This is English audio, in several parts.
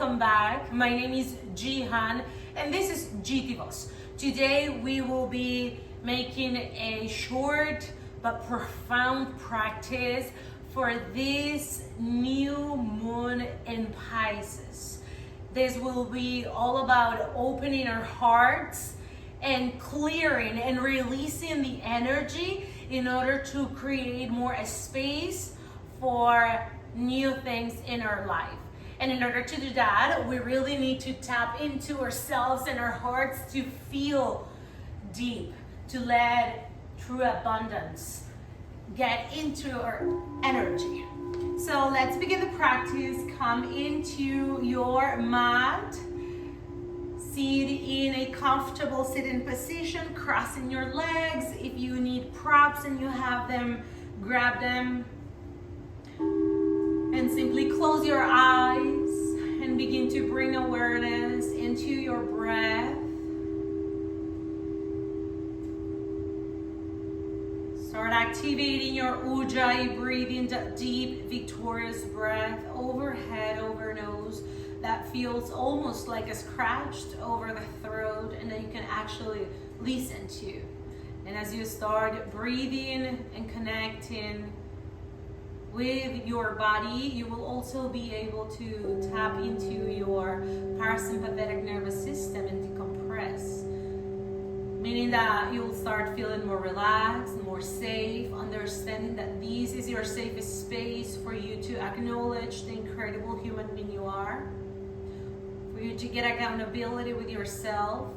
welcome back. My name is Jihan and this is Jitivoz. Today we will be making a short but profound practice for this new moon in Pisces. This will be all about opening our hearts and clearing and releasing the energy in order to create more space for new things in our life. And in order to do that, we really need to tap into ourselves and our hearts to feel deep, to let true abundance get into our energy. So let's begin the practice. Come into your mat. Sit in a comfortable sitting position, crossing your legs. If you need props and you have them, grab them. And simply close your eyes and begin to bring awareness into your breath. Start activating your ujjayi, breathing that deep, victorious breath overhead, over nose. That feels almost like a scratched over the throat and that you can actually listen to. And as you start breathing and connecting with your body, you will also be able to tap into your parasympathetic nervous system and decompress, meaning that you'll start feeling more relaxed, more safe, understanding that this is your safest space for you to acknowledge the incredible human being you are, for you to get accountability with yourself.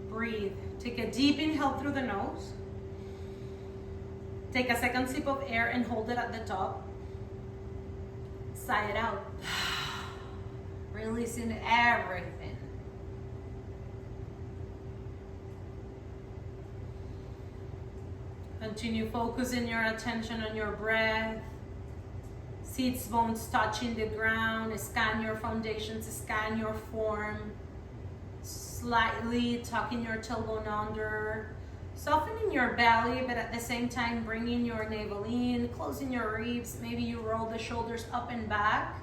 Breathe. Take a deep inhale through the nose. Take a second sip of air and hold it at the top. Sigh it out. Releasing everything. Continue focusing your attention on your breath. Seats, bones touching the ground. Scan your foundations, scan your form. Slightly tucking your tailbone under. Softening your belly, but at the same time bringing your navel in, closing your ribs. Maybe you roll the shoulders up and back.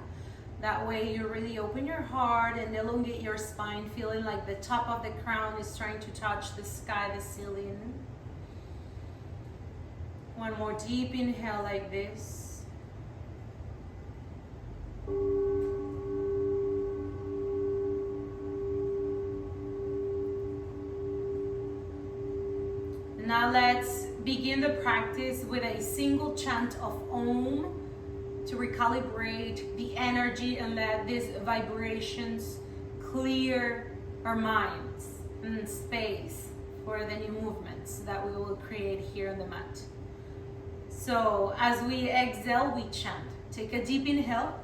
That way you really open your heart and elongate your spine, feeling like the top of the crown is trying to touch the sky, the ceiling. One more deep inhale like this. Now let's begin the practice with a single chant of Om to recalibrate the energy and let these vibrations clear our minds and space for the new movements that we will create here on the mat. So as we exhale, we chant. Take a deep inhale.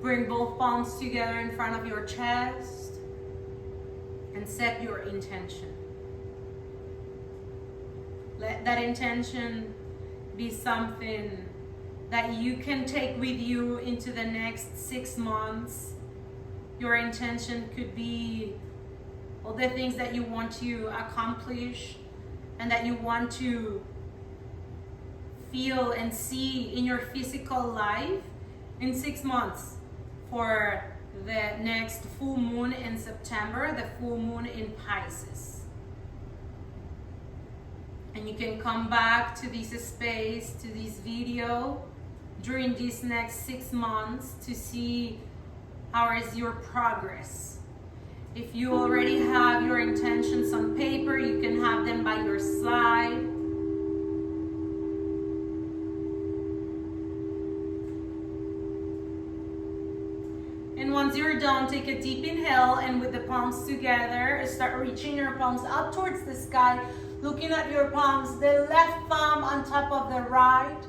Bring both palms together in front of your chest and set your intention. Let that intention be something that you can take with you into the next 6 months. Your intention could be all the things that you want to accomplish and that you want to feel and see in your physical life in 6 months. For the next full moon in September, the full moon in Pisces. And you can come back to this space, to this video during these next 6 months to see how is your progress. If you already have your intentions on paper, you can have them by your side. And once you're done, take a deep inhale and with the palms together, start reaching your palms up towards the sky, looking at your palms, the left palm on top of the right.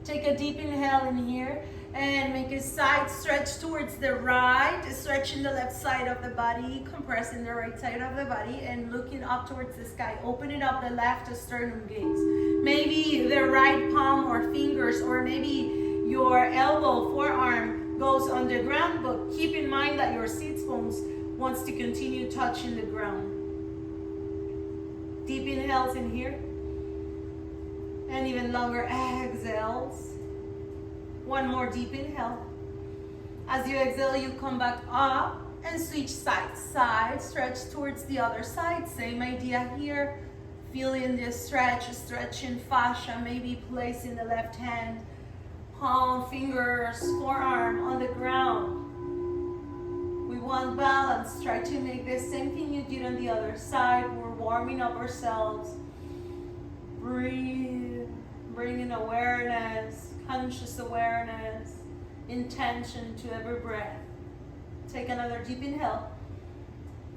Take a deep inhale in here. And make a side stretch towards the right, stretching the left side of the body, compressing the right side of the body, and looking up towards the sky, opening up the left sternum gaze. Maybe the right palm or fingers, or maybe your elbow, forearm goes on the ground, but keep in mind that your sits bones wants to continue touching the ground. Deep inhales in here, and even longer exhales. One more deep inhale. As you exhale, you come back up and switch side. Side, stretch towards the other side. Same idea here. Feeling the stretch, stretching fascia, maybe placing the left hand, palm, fingers, forearm on the ground. We want balance. Try to make the same thing you did on the other side. We're warming up ourselves. Breathe, bringing awareness, conscious awareness, intention to every breath. Take another deep inhale.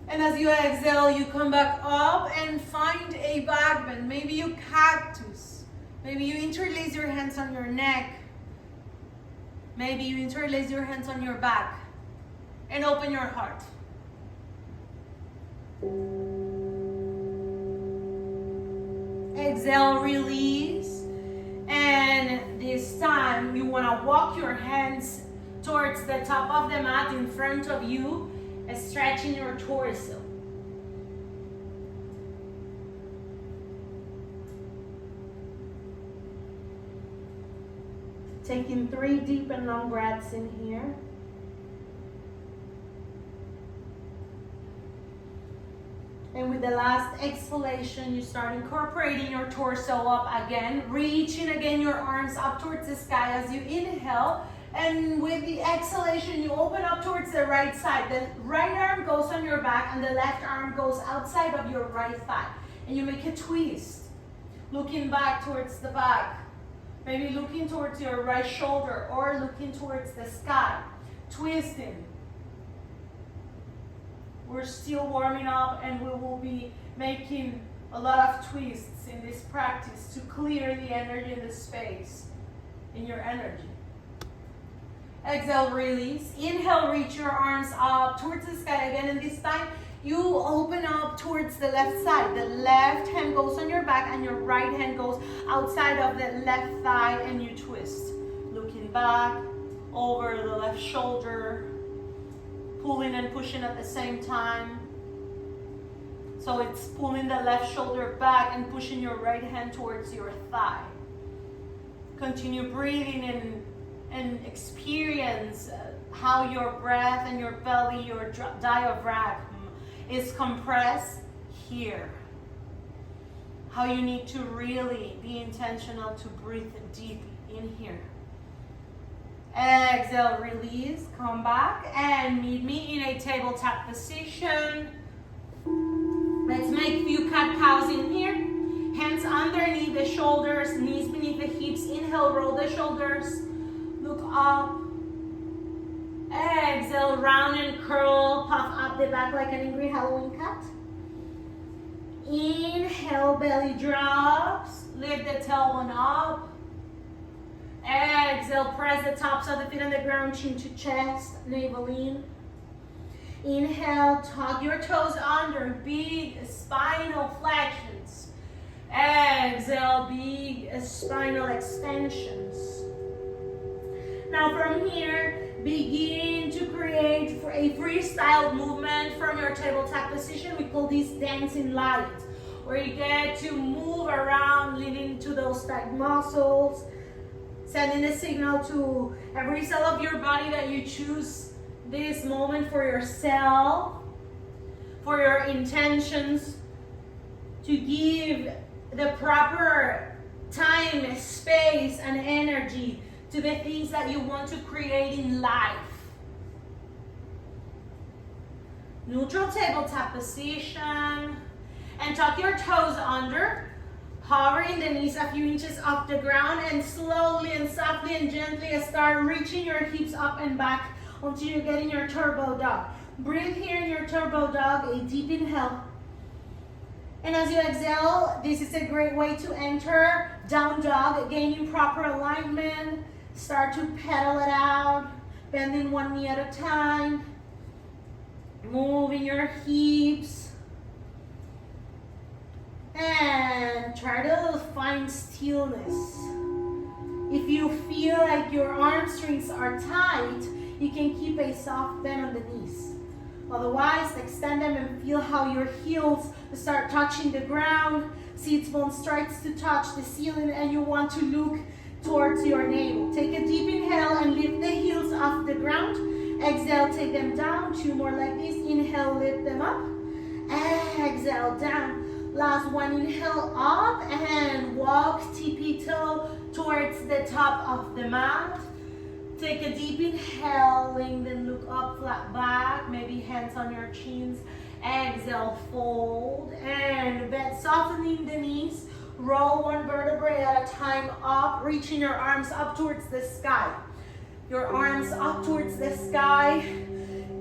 And as you exhale, you come back up and find a back bend. Maybe you cactus. Maybe you interlace your hands on your neck. Maybe you interlace your hands on your back. And open your heart. Exhale, release. And this time you want to walk your hands towards the top of the mat in front of you, stretching your torso. Taking 3 deep and long breaths in here. And with the last exhalation, you start incorporating your torso up again, reaching again your arms up towards the sky as you inhale. And with the exhalation, you open up towards the right side. The right arm goes on your back and the left arm goes outside of your right thigh. And you make a twist, looking back towards the back. Maybe looking towards your right shoulder or looking towards the sky. Twisting. We're still warming up and we will be making a lot of twists in this practice to clear the energy in the space, in your energy. Exhale, release. Inhale, reach your arms up towards the sky again, and this time you open up towards the left side. The left hand goes on your back and your right hand goes outside of the left thigh and you twist. Looking back over the left shoulder, pulling and pushing at the same time. So it's pulling the left shoulder back and pushing your right hand towards your thigh. Continue breathing and experience how your breath and your belly, your diaphragm is compressed here. How you need to really be intentional to breathe deep in here. Exhale, release, come back and meet me in a tabletop position. Let's make a few cat-cows in here. Hands underneath the shoulders, knees beneath the hips. Inhale, roll the shoulders. Look up. Exhale, round and curl, puff up the back like an angry Halloween cat. Inhale, belly drops. Lift the tailbone up. Exhale, press the tops of the feet on the ground, chin to chest, navel in. Inhale, tuck your toes under, big spinal flexions. Exhale, big spinal extensions. Now from here, begin to create a freestyle movement from your tabletop position. We call these dancing lines, where you get to move around, leaning to those tight muscles, sending a signal to every cell of your body that you choose this moment for yourself, for your intentions, to give the proper time, space, and energy to the things that you want to create in life. Neutral tabletop position, and tuck your toes under, hovering the knees a few inches off the ground, and slowly and softly and gently start reaching your hips up and back until you get in your turbo dog. Breathe here in your turbo dog, a deep inhale. And as you exhale, this is a great way to enter down dog, gaining proper alignment, Start to pedal it out, bending one knee at a time, moving your hips, and try to find stillness. If you feel like your hamstrings are tight, you can keep a soft bend on the knees. Otherwise, extend them and feel how your heels start touching the ground. Sits bone starts to touch the ceiling and you want to look towards your navel. Take a deep inhale and lift the heels off the ground. Exhale, take them down. 2 more like this. Inhale, lift them up. Exhale, down. Last one, inhale up and walk tippy-toe towards the top of the mat. Take a deep inhale, then look up, flat back, maybe hands on your chins. Exhale, fold and bend, softening the knees. Roll one vertebrae at a time up, reaching your arms up towards the sky. Your arms up towards the sky.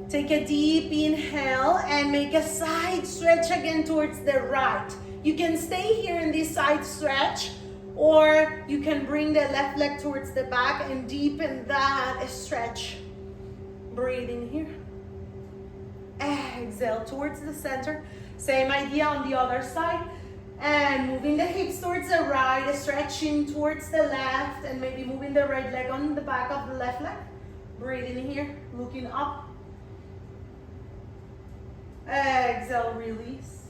Take a deep inhale and make a side stretch again towards the right. You can stay here in this side stretch, or you can bring the left leg towards the back and deepen that stretch. Breathe in here. Exhale towards the center. Same idea on the other side. And moving the hips towards the right, stretching towards the left, and maybe moving the right leg on the back of the left leg. Breathe in here, looking up. Exhale, release.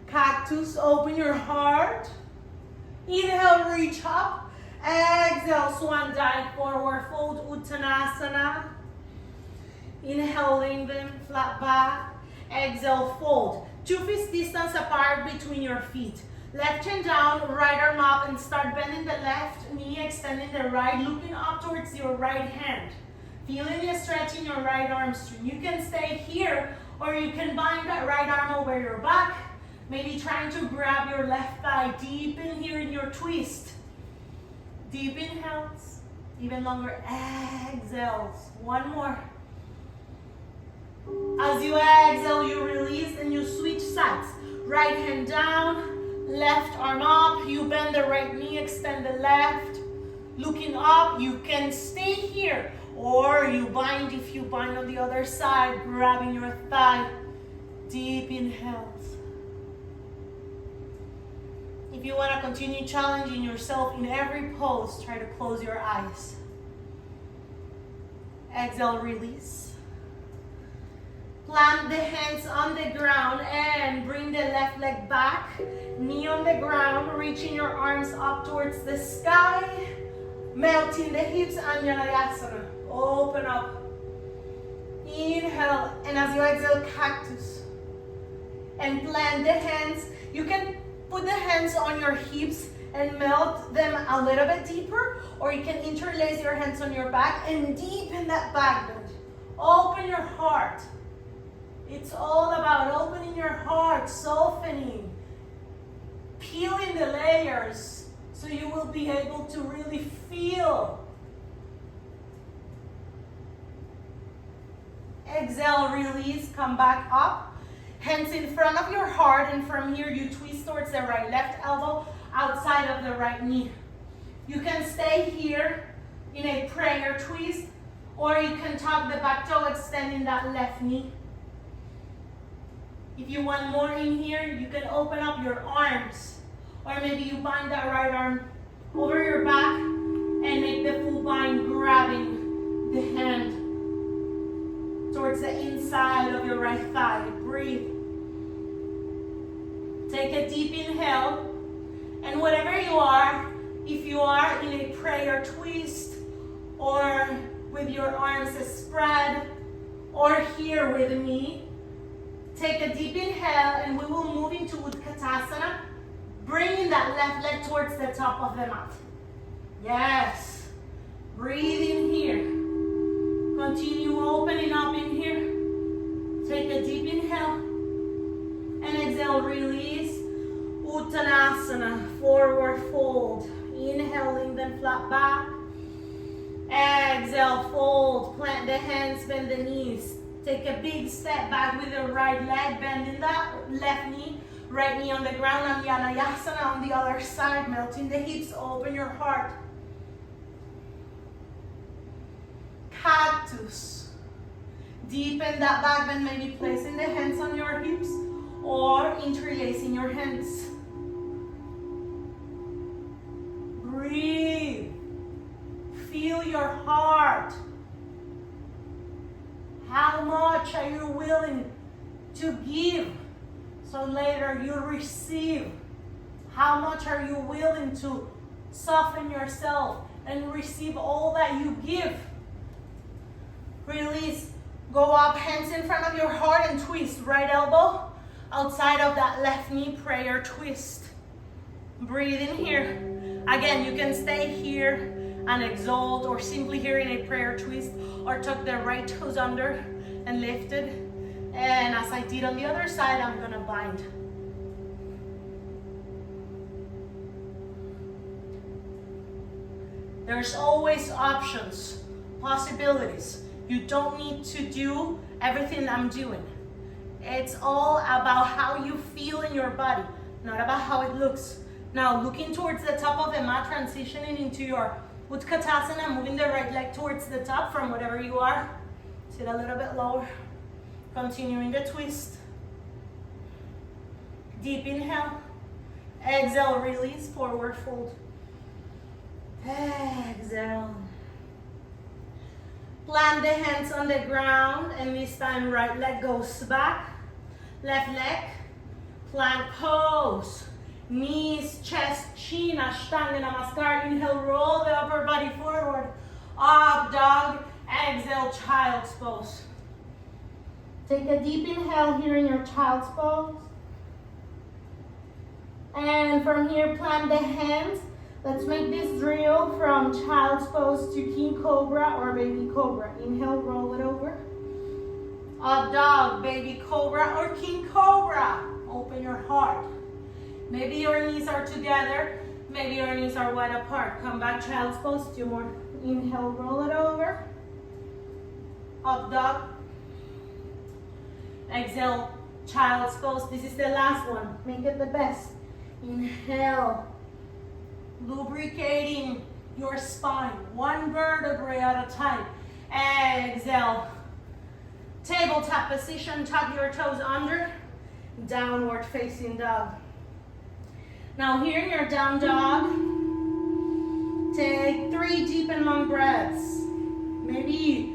Cactus, open your heart. Inhale, reach up. Exhale, swan dive, forward fold, Uttanasana. Inhale, lengthen, flat back. Exhale, fold. 2 feet distance apart between your feet. Left hand down, right arm up, and start bending the left knee, extending the right, looking up towards your right hand. Feeling the stretch in your right arm string. You can stay here, or you can bind that right arm over your back. Maybe trying to grab your left thigh deep in here in your twist. Deep inhales, even longer exhales. One more. As you exhale, you release and you switch sides. Right hand down, left arm up. You bend the right knee, extend the left. Looking up, you can stay here, or you bind if you bind on the other side, grabbing your thigh. Deep inhales. If you want to continue challenging yourself in every pose, try to close your eyes. Exhale, release. Plant the hands on the ground and bring the left leg back. Knee on the ground, reaching your arms up towards the sky. Melting the hips, Anjaneyasana. Open up. Inhale, and as you exhale, cactus. And plant the hands. You can put the hands on your hips and melt them a little bit deeper, or you can interlace your hands on your back and deepen that back bend. Open your heart. It's all about opening your heart, softening, peeling the layers so you will be able to really feel. Exhale, release, come back up. Hands in front of your heart, and from here you twist towards the right. Left elbow outside of the right knee. You can stay here in a prayer twist, or you can tuck the back toe, extending that left knee. If you want more in here, you can open up your arms, or maybe you bind that right arm over your back and make the full bind, grabbing the hand towards the inside of your right thigh. Breathe. Take a deep inhale, and whatever you are, if you are in a prayer twist, or with your arms spread, or here with me, take a deep inhale, and we will move into Utkatasana, bringing that left leg towards the top of the mat. Yes. Breathe in here. Continue opening up in here. Take a deep inhale. And exhale, release. Uttanasana, forward fold. Inhaling, then flat back. Exhale, fold. Plant the hands, bend the knees. Take a big step back with the right leg, bending that left knee. Right knee on the ground, Anjaneyasana on the other side. Melting the hips, open your heart. cactus. Deepen that back bend, maybe placing the hands on your hips or interlacing your hands. Breathe. Feel your heart. How much are you willing to give so later you receive? How much are you willing to soften yourself and receive all that you give? Release. Go up, hands in front of your heart and twist. Right elbow outside of that left knee, prayer twist. Breathe in here. Again, you can stay here and exalt, or simply here in a prayer twist, or tuck the right toes under and lift it. And as I did on the other side, I'm gonna bind. There's always options, possibilities. You don't need to do everything I'm doing. It's all about how you feel in your body, not about how it looks. Now, looking towards the top of the mat, transitioning into your Utkatasana, moving the right leg towards the top from whatever you are. Sit a little bit lower. Continuing the twist. Deep inhale. Exhale, release, forward fold. Exhale. Plant the hands on the ground, and this time right leg goes back. Left leg, plank pose. Knees, chest, chin, Ashtanga Namaskar. Inhale, roll the upper body forward. Up dog, exhale, child's pose. Take a deep inhale here in your child's pose. And from here, plant the hands. Let's make this drill from child's pose to king cobra or baby cobra. Inhale, roll it over. Up dog, baby cobra or king cobra. Open your heart. Maybe your knees are together. Maybe your knees are wide apart. Come back, child's pose. 2 more. Inhale, roll it over. Up dog. Exhale, child's pose. This is the last one. Make it the best. Inhale. Lubricating your spine, 1 vertebrae at a time. Exhale. Tabletop position, tuck your toes under. Downward facing dog. Now here in your down dog, take 3 deep and long breaths. Maybe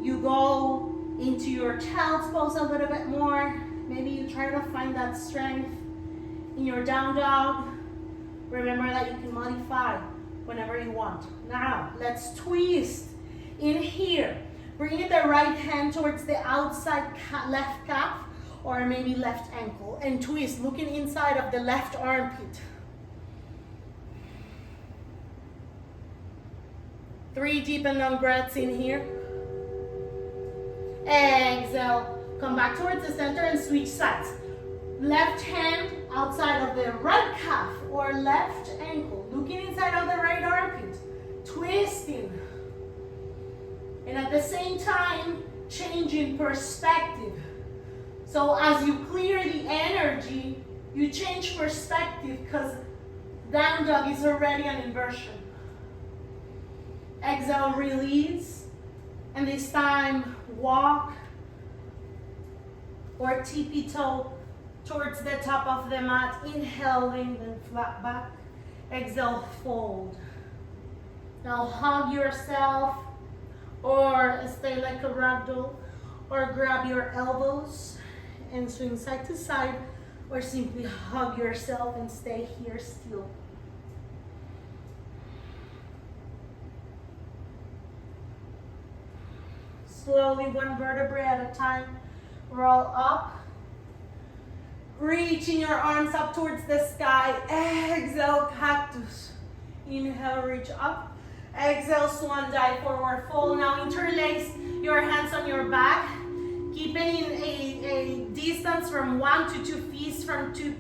you go into your child's pose a little bit more. Maybe you try to find that strength in your down dog. Remember that you can modify whenever you want. Now, let's twist in here. Bring the right hand towards the outside left calf or maybe left ankle and twist, looking inside of the left armpit. 3 deep and long breaths in here. Exhale. Come back towards the center and switch sides. Left hand outside of the right calf or left ankle, looking inside of the right armpit, twisting. And at the same time, changing perspective. So as you clear the energy, you change perspective because down dog is already an inversion. Exhale, release. And this time, walk or tippy-toe towards the top of the mat. Inhaling, then flat back. Exhale, fold. Now hug yourself or stay like a ragdoll, or grab your elbows and swing side to side, or simply hug yourself and stay here still. Slowly, 1 vertebrae at a time. Roll up. Reaching your arms up towards the sky. Exhale, cactus. Inhale, reach up. Exhale, swan dive, forward fold. Now interlace your hands on your back, keeping a distance from 1 to 2 feet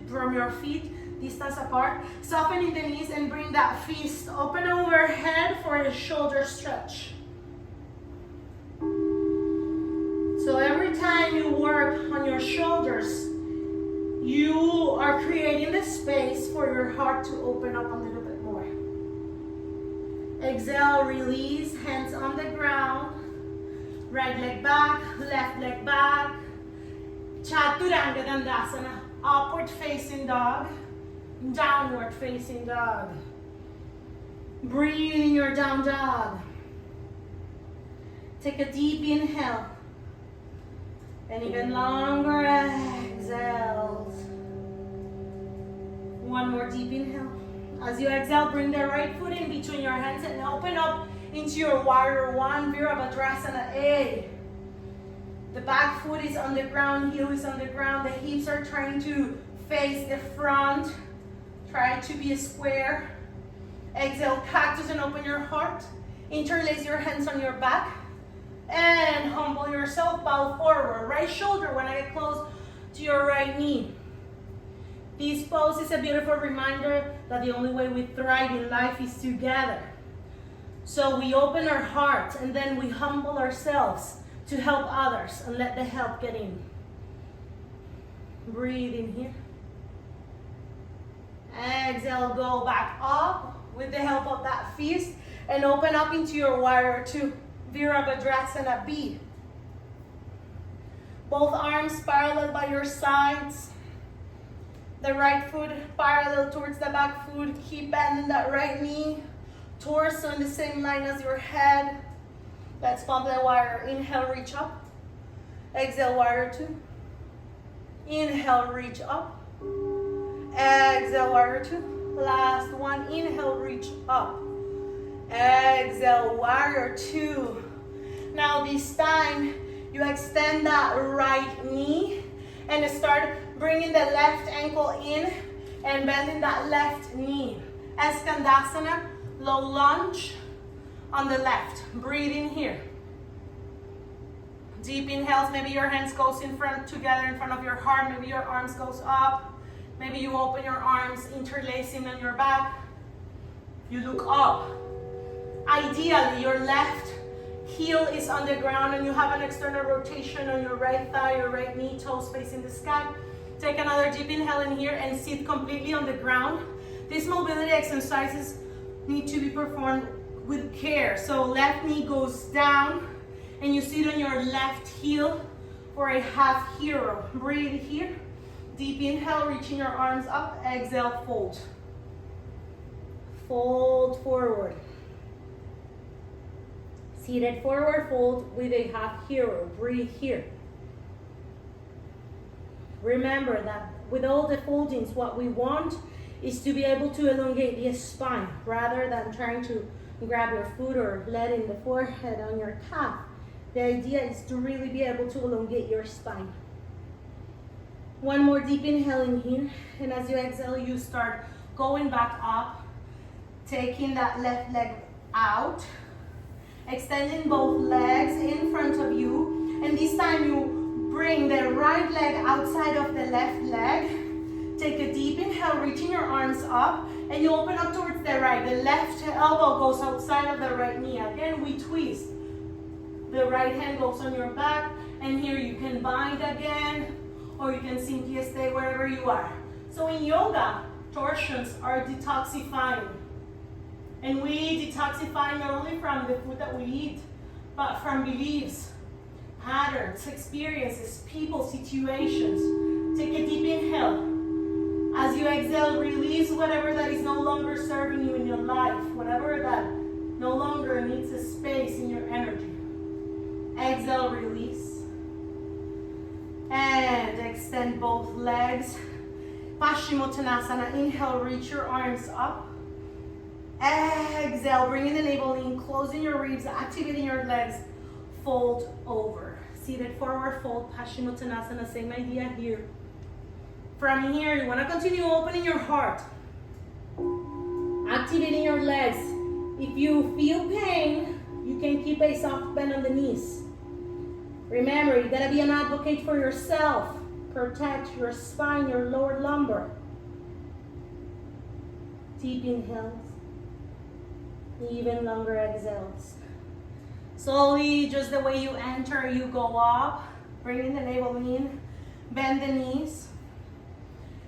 from your feet, distance apart. Softening the knees and bring that fist open overhead for a shoulder stretch. So every time you work on your shoulders, you are creating the space for your heart to open up a little bit more. Exhale, release, hands on the ground. Right leg back, left leg back. Chaturanga Dandasana, upward facing dog, downward facing dog. Breathe in your down dog. Take a deep inhale. And even longer exhales. One more deep inhale. As you exhale, bring the right foot in between your hands and open up into your warrior one, Virabhadrasana A. The back foot is on the ground, heel is on the ground. The hips are trying to face the front. Try to be a square. Exhale, cactus, and open your heart. Interlace your hands on your back. And humble yourself, bow forward. Right shoulder when I get close to your right knee. This pose is a beautiful reminder that the only way we thrive in life is together. So we open our hearts and then we humble ourselves to help others and let the help get in. Breathe in here. Exhale, go back up with the help of that fist and open up into your warrior two, Virabhadrasana B. Both arms parallel by your sides. The right foot parallel towards the back foot. Keep bending that right knee. Torso in the same line as your head. Let's pump the warrior. Inhale, reach up. Exhale, warrior two. Inhale, reach up. Exhale, warrior two. Last one. Inhale, reach up. Exhale, warrior two. Now this time, you extend that right knee and start bringing the left ankle in and bending that left knee. Skandasana, low lunge on the left. Breathe in here. Deep inhales, maybe your hands goes in front together in front of your heart. Maybe your arms goes up. Maybe you open your arms, interlacing on your back. You look up. Ideally, your left heel is on the ground and you have an external rotation on your right thigh, your right knee, toes facing the sky. Take another deep inhale in here and sit completely on the ground. These mobility exercises need to be performed with care. So left knee goes down and you sit on your left heel for a half hero. Breathe here. Deep inhale, reaching your arms up. Exhale, fold. Fold forward. Seated forward fold with a half hero. Breathe here. Remember that with all the foldings, what we want is to be able to elongate the spine rather than trying to grab your foot or letting the forehead on your calf. The idea is to really be able to elongate your spine. One more deep inhale in here, and as you exhale, you start going back up, taking that left leg out, extending both legs in front of you, and this time you bring the right leg outside of the left leg. Take a deep inhale, reaching your arms up, and you open up towards the right. The left elbow goes outside of the right knee. Again, we twist. The right hand goes on your back, and here you can bind again, or you can simply stay wherever you are. So in yoga, torsions are detoxifying. And we detoxify not only from the food that we eat, but from beliefs, patterns, experiences, people, situations. Take a deep inhale. As you exhale, release whatever that is no longer serving you in your life, whatever that no longer needs a space in your energy. Exhale, release. And extend both legs. Paschimottanasana. Inhale, reach your arms up. Exhale, bringing the navel in, closing your ribs, activating your legs. Fold over. Seated forward fold, Paschimottanasana. Same idea here. From here, you want to continue opening your heart. Activating your legs. If you feel pain, you can keep a soft bend on the knees. Remember, you gotta be an advocate for yourself. Protect your spine, your lower lumbar. Deep inhales. Even longer exhales. Slowly, just the way you enter, you go up. Bringing the navel in. Bend the knees.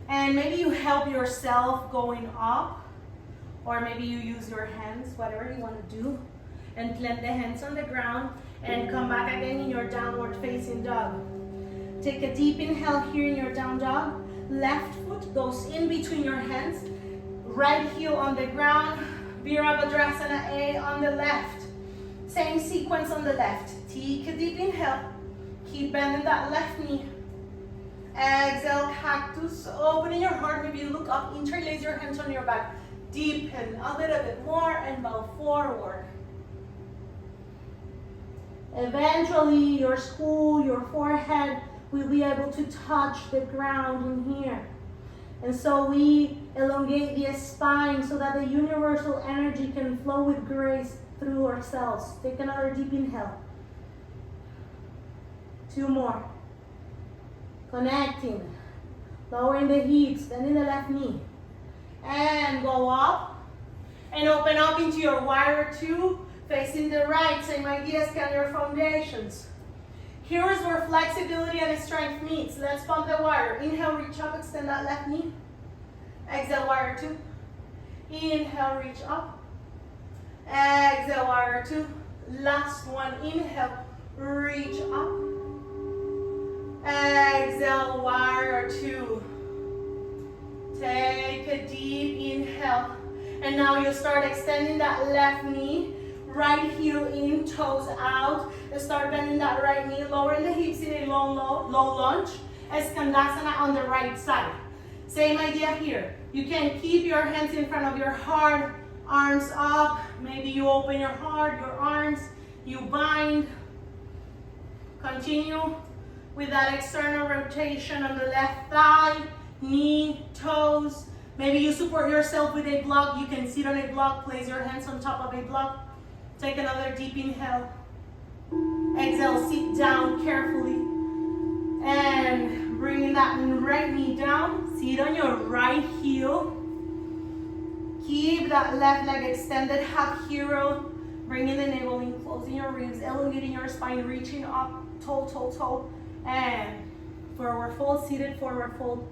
And maybe you help yourself going up. or maybe you use your hands, whatever you want to do. And plant the hands on the ground and come back again in your downward facing dog. Take a deep inhale here in your down dog. Left foot goes in between your hands. Right heel on the ground. Virabhadrasana A on the left. Same sequence on the left. Take a deep inhale. Keep bending that left knee. Exhale, cactus. Opening your heart. Maybe you look up. Interlace your hands on your back. Deepen a little bit more and bow forward. Eventually, your skull, your forehead will be able to touch the ground in here. And so we elongate the spine so that the universal energy can flow with grace through ourselves. Take another deep inhale. 2 more. Connecting. Lowering the hips, bending the left knee. And go up. And open up into your warrior 2. Facing the right, same idea, scan your foundations. Here's where flexibility and strength meets. Let's pump the warrior. Inhale, reach up, extend that left knee. Exhale, warrior 2. Inhale, reach up. Exhale, warrior 2. Last one, inhale, reach up. Exhale, warrior 2. Take a deep inhale. And now you start extending that left knee. Right heel in, toes out. Start bending that right knee, lowering the hips in a low lunge. Skandasana on the right side. Same idea here. You can keep your hands in front of your heart, arms up. Maybe you open your heart, your arms, you bind. Continue with that external rotation on the left thigh, knee, toes. Maybe you support yourself with a block. You can sit on a block, place your hands on top of a block. Take another deep inhale. Exhale, sit down carefully. And bring that right knee down. Sit on your right heel. Keep that left leg extended, half hero. Bringing the navel in, closing your ribs, elongating your spine, reaching up, toe, toe, toe. And forward fold, seated forward fold.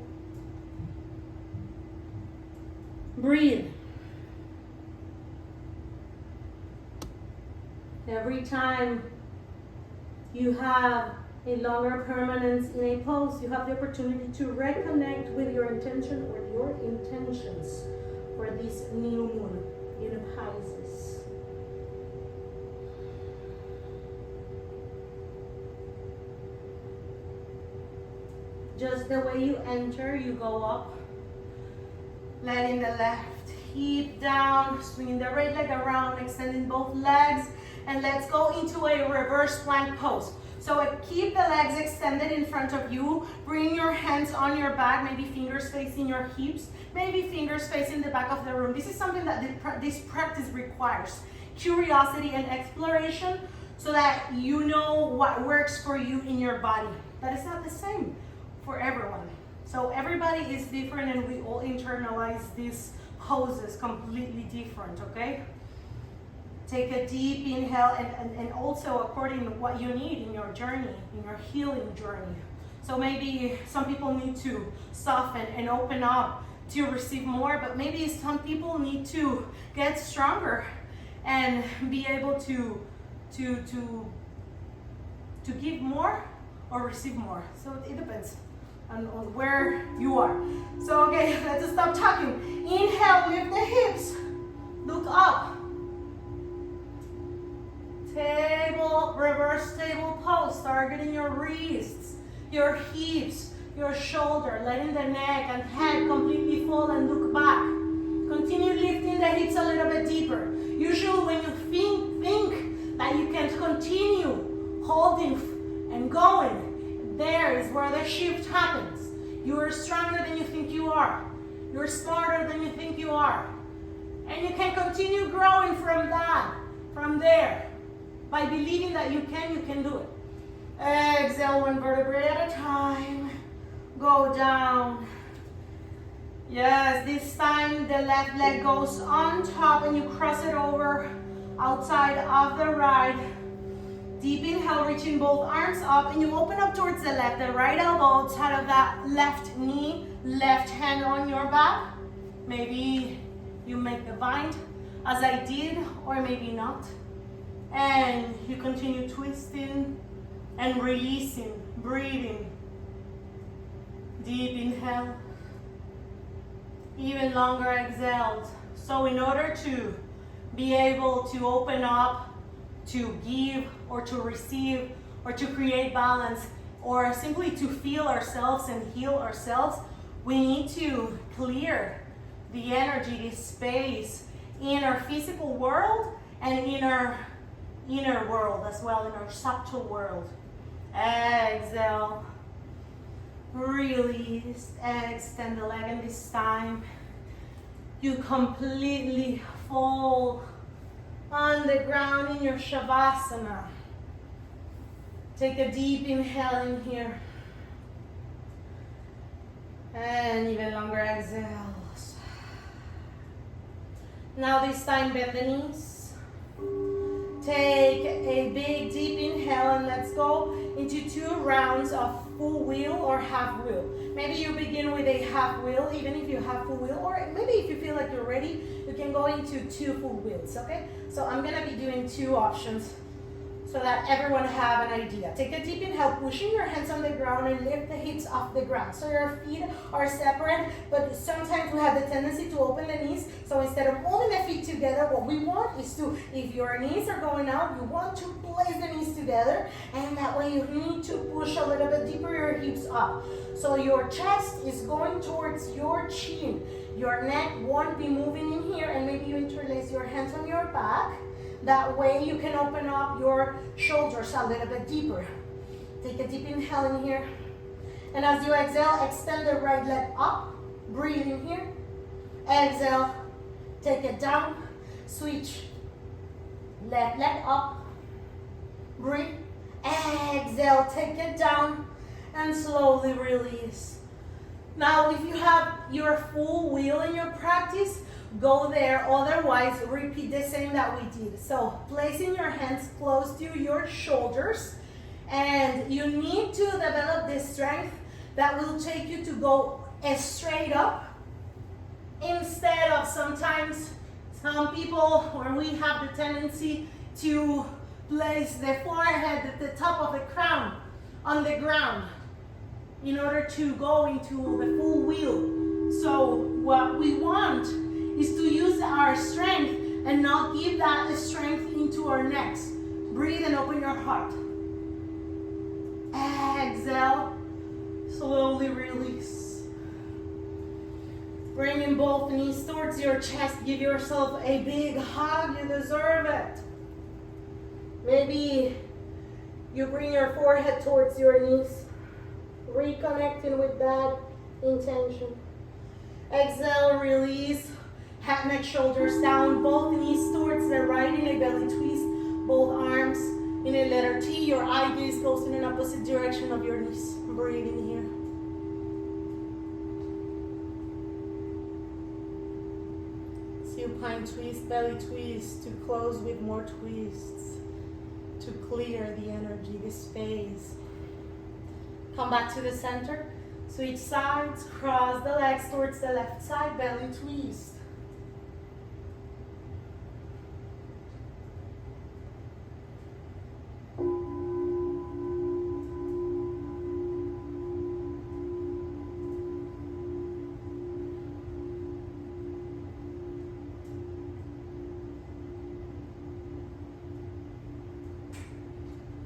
Breathe. Every time you have a longer permanence in a pose, you have the opportunity to reconnect with your intention or your intentions for this new moon in Pisces. Just the way you enter, you go up, letting the left hip down, swinging the right leg around, extending both legs. And let's go into a reverse plank pose. So keep the legs extended in front of you. Bring your hands on your back, maybe fingers facing your hips, maybe fingers facing the back of the room. This is something that this practice requires. Curiosity and exploration so that you know what works for you in your body. That is not the same for everyone. So everybody is different and we all internalize these poses completely different, okay? Take a deep inhale and also according to what you need in your journey, in your healing journey. So maybe some people need to soften and open up to receive more, but maybe some people need to get stronger and be able to give more or receive more. So it depends on where you are. So okay, let's stop talking. Inhale, lift the hips, look up. Table, reverse table pose, targeting your wrists, your hips, your shoulder, letting the neck and head completely fall and look back. Continue lifting the hips a little bit deeper. Usually when you think that you can continue holding and going, there is where the shift happens. You are stronger than you think you are. You're smarter than you think you are. And you can continue growing from that, from there. By believing that you can do it. Exhale, one vertebrae at a time. Go down. Yes, this time the left leg goes on top and you cross it over outside of the right. Deep inhale, reaching both arms up and you open up towards the left. The right elbow outside of that left knee, left hand on your back. Maybe You make the bind as I did, or maybe not. And you continue twisting and releasing, breathing. Deep inhale. Even longer exhales. So in order to be able to open up, to give or to receive or to create balance or simply to feel ourselves and heal ourselves, we need to clear the energy, the space in our physical world and in our inner world as well, in our subtle world. Exhale. Release. Extend the leg, and this time you completely fall on the ground in your Shavasana. Take a deep inhale in here. And even longer exhales. Now this time bend the knees. Take a big deep inhale and let's go into 2 rounds of full wheel or half wheel. Maybe you begin with a half wheel, even if you have full wheel, or maybe if you feel like you're ready, you can go into 2 full wheels, okay? So I'm gonna be doing 2 options so that everyone have an idea. Take a deep inhale, pushing your hands on the ground and lift the hips off the ground. So your feet are separate, but sometimes we have the tendency to open the knees. So instead of holding the feet together, what we want is to, if your knees are going out, you want to place the knees together, and that way you need to push a little bit deeper your hips up. So your chest is going towards your chin. Your neck won't be moving in here, and maybe you interlace your hands on your back. That way you can open up your shoulders a little bit deeper. Take a deep inhale in here. And as you exhale, extend the right leg up. Breathe in here. Exhale. Take it down. Switch. Left leg up. Breathe. Exhale. Take it down. And slowly release. Now, if you have your full wheel in your practice, go there. Otherwise, repeat the same that we did. So, placing your hands close to your shoulders, and you need to develop the strength that will take you to go straight up instead of sometimes some people where we have the tendency to place the forehead at the top of the crown on the ground in order to go into the full wheel. So what we want is to use our strength and not give that strength into our necks. Breathe and open your heart. Exhale. Slowly release. Bringing both knees towards your chest. Give yourself a big hug. You deserve it. Maybe you bring your forehead towards your knees. Reconnecting with that intention. Exhale, release. Head, neck, shoulders down. Both knees towards the right in a belly twist. Both arms in a letter T. Your eye gaze goes in an opposite direction of your knees. Breathe in here. Supine twist, belly twist, to close with more twists. To clear the energy, the space. Come back to the center. Switch sides, cross the legs towards the left side, belly twist.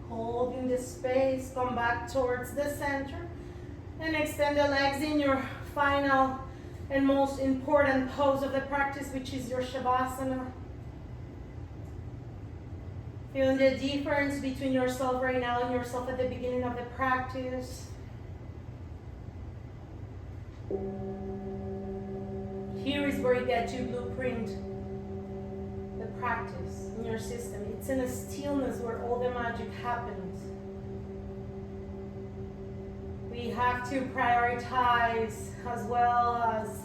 Holding the space, come back towards the center. And extend the legs in your final and most important pose of the practice, which is your Shavasana. Feeling the difference between yourself right now and yourself at the beginning of the practice. Here is where you get to blueprint the practice in your system. It's in a stillness where all the magic happens. We have to prioritize, as well as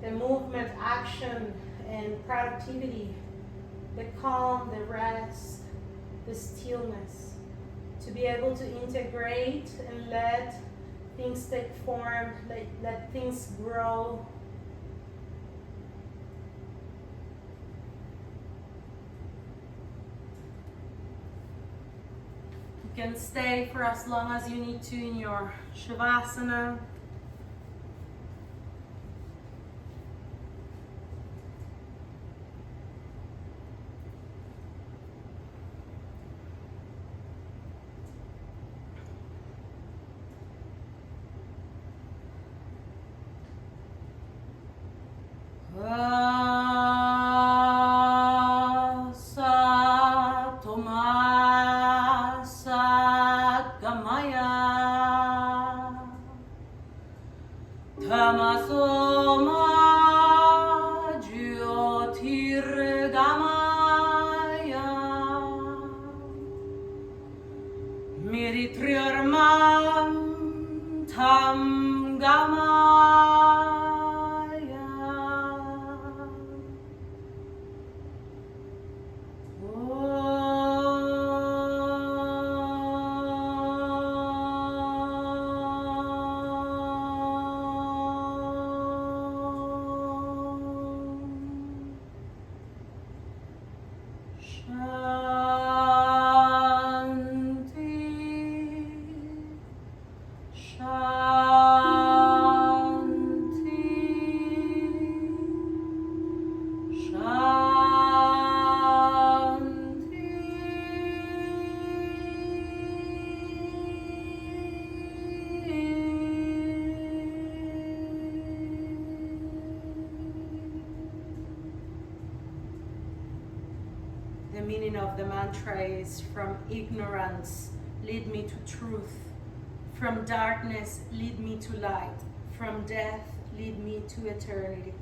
the movement, action, and productivity, the calm, the rest, the stillness, to be able to integrate and let things take form, let things grow You can stay for as long as you need to in your Shavasana. The meaning of the mantra is: from ignorance, lead me to truth. From darkness, lead me to light. From death, lead me to eternity.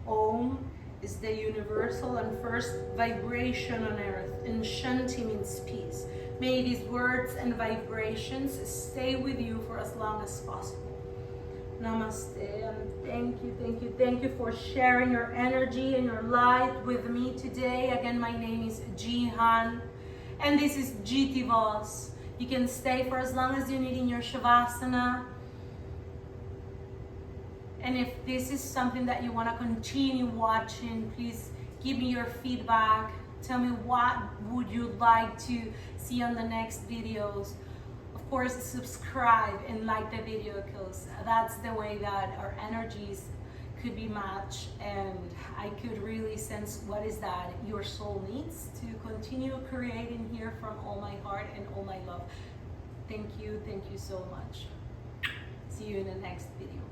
Om is the universal and first vibration on earth, and Shanti means peace. May these words and vibrations stay with you for as long as possible. Namaste, and thank you for sharing your energy and your light with me today. Again, my name is Jihan, and this is Jitivoz. You can stay for as long as you need in your Shavasana. And if this is something that you want to continue watching, please give me your feedback. Tell me what would you like to see on the next videos. Of course, subscribe and like the video, because that's the way that our energies could be matched, and I could really sense what is that your soul needs to continue creating here from all my heart and all my love. Thank you so much. See you in the next video.